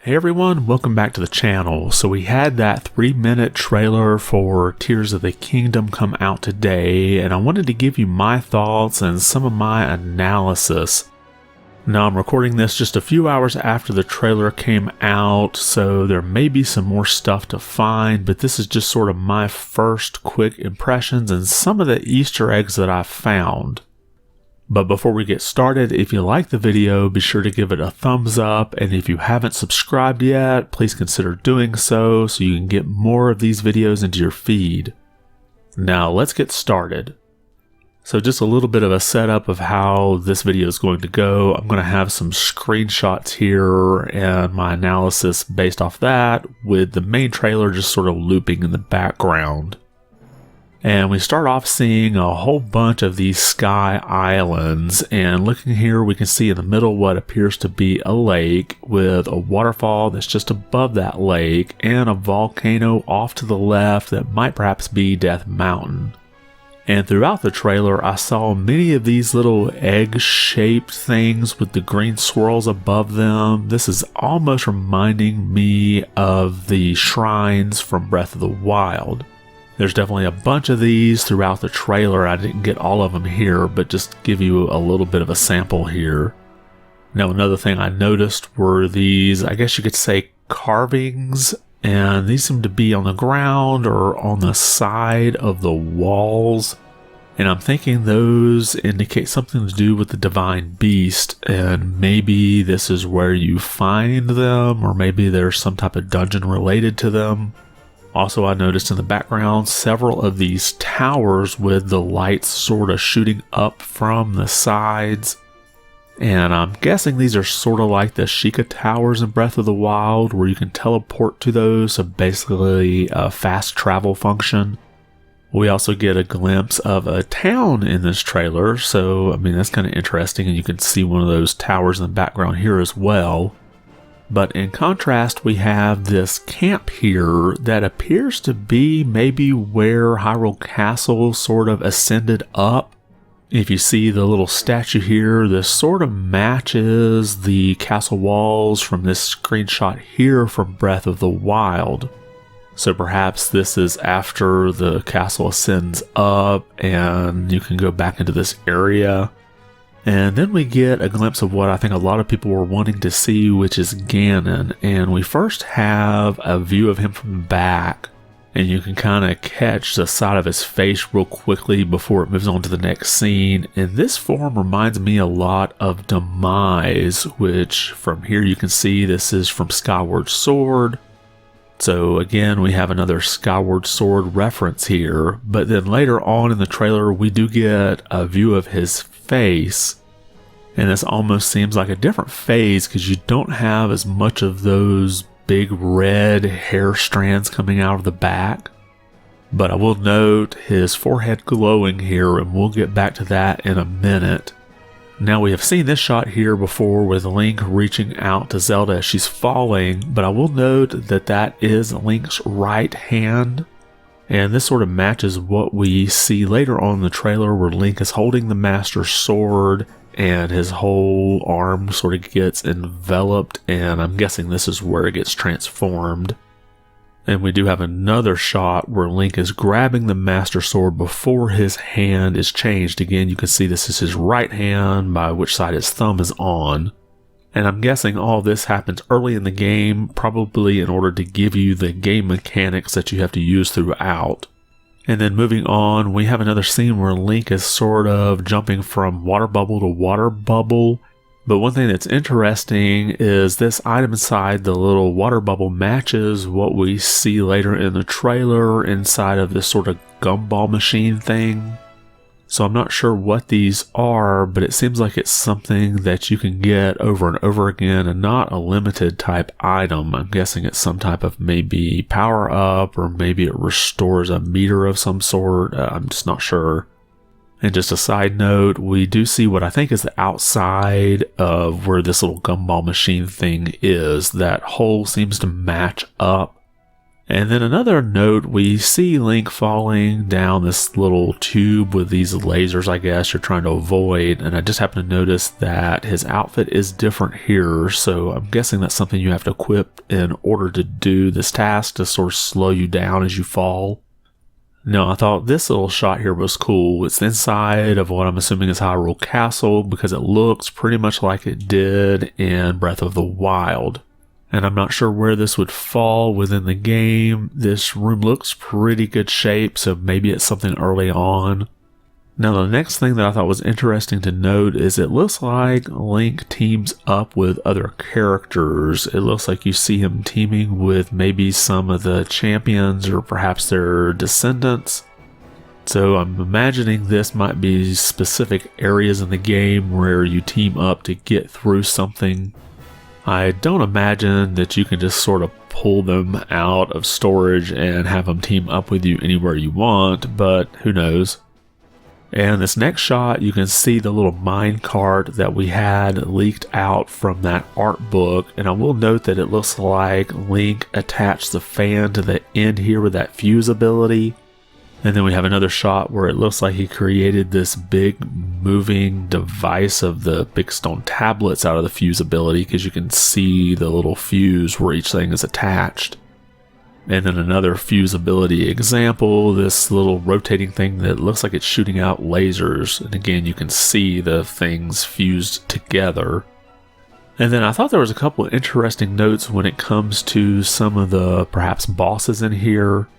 Hey everyone, welcome back to the channel. So we had that 3-minute trailer for Tears of the Kingdom come out today, and I wanted to give you my thoughts and some of my analysis. Now I'm recording this just a few hours after the trailer came out, so there may be some more stuff to find, but this is just sort of my first quick impressions and some of the Easter eggs that I found. But before we get started, if you like the video, be sure to give it a thumbs up, and if you haven't subscribed yet, please consider doing so you can get more of these videos into your feed. Now let's get started. So just a little bit of a setup of how this video is going to go. I'm going to have some screenshots here and my analysis based off that, with the main trailer just sort of looping in the background. And we start off seeing a whole bunch of these sky islands, and looking here we can see in the middle what appears to be a lake with a waterfall that's just above that lake and a volcano off to the left that might perhaps be Death Mountain. And throughout the trailer I saw many of these little egg-shaped things with the green swirls above them. This is almost reminding me of the shrines from Breath of the Wild. There's definitely a bunch of these throughout the trailer. I didn't get all of them here, but just give you a little bit of a sample here. Now another thing I noticed were these, I guess you could say, carvings, and these seem to be on the ground or on the side of the walls. And I'm thinking those indicate something to do with the divine beast, and maybe this is where you find them, or maybe there's some type of dungeon related to them. Also, I noticed in the background several of these towers with the lights sort of shooting up from the sides. And I'm guessing these are sort of like the Sheikah Towers in Breath of the Wild, where you can teleport to those, so basically a fast travel function. We also get a glimpse of a town in this trailer, so I mean that's kind of interesting, and you can see one of those towers in the background here as well. But in contrast, we have this camp here that appears to be maybe where Hyrule Castle sort of ascended up. If you see the little statue here, this sort of matches the castle walls from this screenshot here from Breath of the Wild. So perhaps this is after the castle ascends up and you can go back into this area. And then we get a glimpse of what I think a lot of people were wanting to see, which is Ganon. And we first have a view of him from the back, and you can kind of catch the side of his face real quickly before it moves on to the next scene. And this form reminds me a lot of Demise, which from here you can see this is from Skyward Sword. So again, we have another Skyward Sword reference here, but then later on in the trailer we do get a view of his face, and this almost seems like a different phase because you don't have as much of those big red hair strands coming out of the back. But I will note his forehead glowing here, and we'll get back to that in a minute. Now we have seen this shot here before with Link reaching out to Zelda as she's falling, but I will note that that is Link's right hand. And this sort of matches what we see later on in the trailer, where Link is holding the Master Sword and his whole arm sort of gets enveloped, and I'm guessing this is where it gets transformed. And we do have another shot where Link is grabbing the Master Sword before his hand is changed. Again, you can see this is his right hand, by which side his thumb is on. And I'm guessing all this happens early in the game, probably in order to give you the game mechanics that you have to use throughout. And then moving on, we have another scene where Link is sort of jumping from water bubble to water bubble. But one thing that's interesting is this item inside the little water bubble matches what we see later in the trailer inside of this sort of gumball machine thing. So I'm not sure what these are, but it seems like it's something that you can get over and over again and not a limited type item. I'm guessing it's some type of maybe power up, or maybe it restores a meter of some sort. I'm just not sure. And just a side note, we do see what I think is the outside of where this little gumball machine thing is. That hole seems to match up. And then another note, we see Link falling down this little tube with these lasers, I guess, you're trying to avoid. And I just happen to notice that his outfit is different here. So I'm guessing that's something you have to equip in order to do this task to sort of slow you down as you fall. Now, I thought this little shot here was cool. It's inside of what I'm assuming is Hyrule Castle because it looks pretty much like it did in Breath of the Wild. And I'm not sure where this would fall within the game. This room looks pretty good shape, so maybe it's something early on. Now, the next thing that I thought was interesting to note is it looks like Link teams up with other characters. It looks like you see him teaming with maybe some of the champions or perhaps their descendants. So I'm imagining this might be specific areas in the game where you team up to get through something. I don't imagine that you can just sort of pull them out of storage and have them team up with you anywhere you want, but who knows. And this next shot, you can see the little minecart that we had leaked out from that art book, and I will note that it looks like Link attached the fan to the end here with that fuse ability. And then we have another shot where it looks like he created this big moving device of the big stone tablets out of the fuse ability because you can see the little fuse where each thing is attached. And then another fuse ability example, this little rotating thing that looks like it's shooting out lasers. And again, you can see the things fused together. And then I thought there was a couple of interesting notes when it comes to some of the perhaps bosses in here.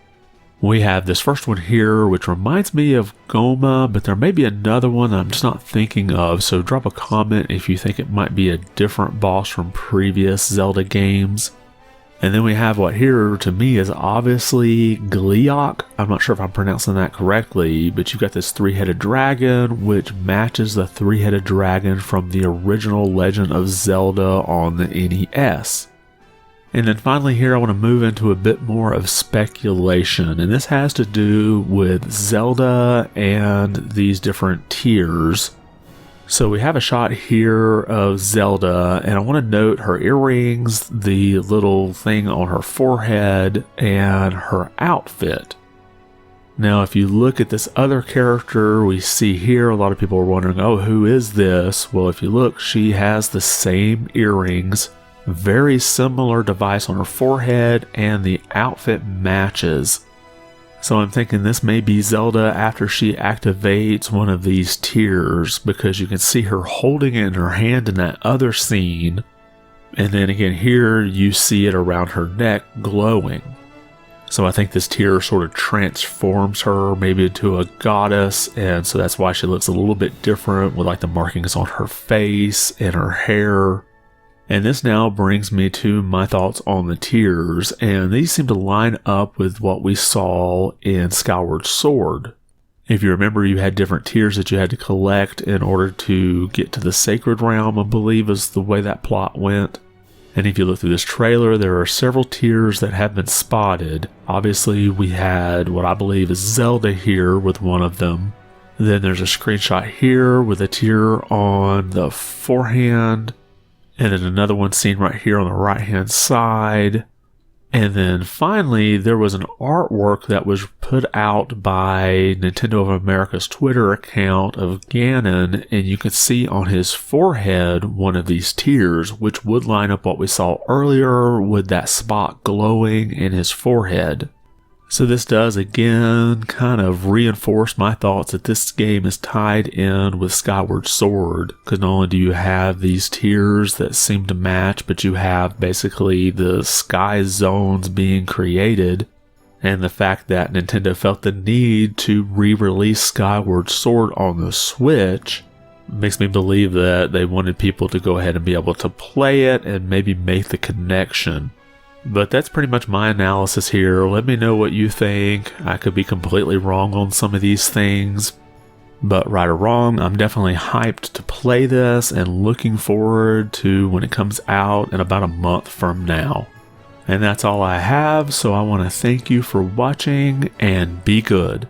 We have this first one here, which reminds me of Goma, but there may be another one I'm just not thinking of, so drop a comment if you think it might be a different boss from previous Zelda games. And then we have what here, to me, is obviously Gleeok. I'm not sure if I'm pronouncing that correctly, but you've got this three-headed dragon, which matches the three-headed dragon from the original Legend of Zelda on the NES. And then finally here I want to move into a bit more of speculation, and this has to do with Zelda and these different tiers. So we have a shot here of Zelda, and I want to note her earrings, the little thing on her forehead, and her outfit. Now if you look at this other character we see here, a lot of people are wondering, oh, who is this? Well, if you look, she has the same earrings, very similar device on her forehead, and the outfit matches. So I'm thinking this may be Zelda after she activates one of these tiers, because you can see her holding it in her hand in that other scene. And then again here you see it around her neck glowing. So I think this tier sort of transforms her maybe into a goddess, and so that's why she looks a little bit different with like the markings on her face and her hair. And this now brings me to my thoughts on the tiers, and these seem to line up with what we saw in Skyward Sword. If you remember, you had different tiers that you had to collect in order to get to the Sacred Realm, I believe is the way that plot went. And if you look through this trailer, there are several tiers that have been spotted. Obviously, we had what I believe is Zelda here with one of them. Then there's a screenshot here with a tier on the forehand. And then another one seen right here on the right hand side. And then finally, there was an artwork that was put out by Nintendo of America's Twitter account of Ganon, and you can see on his forehead one of these tiers, which would line up what we saw earlier with that spot glowing in his forehead. So this does again kind of reinforce my thoughts that this game is tied in with Skyward Sword, because not only do you have these tiers that seem to match, but you have basically the sky zones being created, and the fact that Nintendo felt the need to re-release Skyward Sword on the Switch makes me believe that they wanted people to go ahead and be able to play it and maybe make the connection. But that's pretty much my analysis here. Let me know what you think. I could be completely wrong on some of these things. But right or wrong, I'm definitely hyped to play this and looking forward to when it comes out in about a month from now. And that's all I have, so I want to thank you for watching and be good.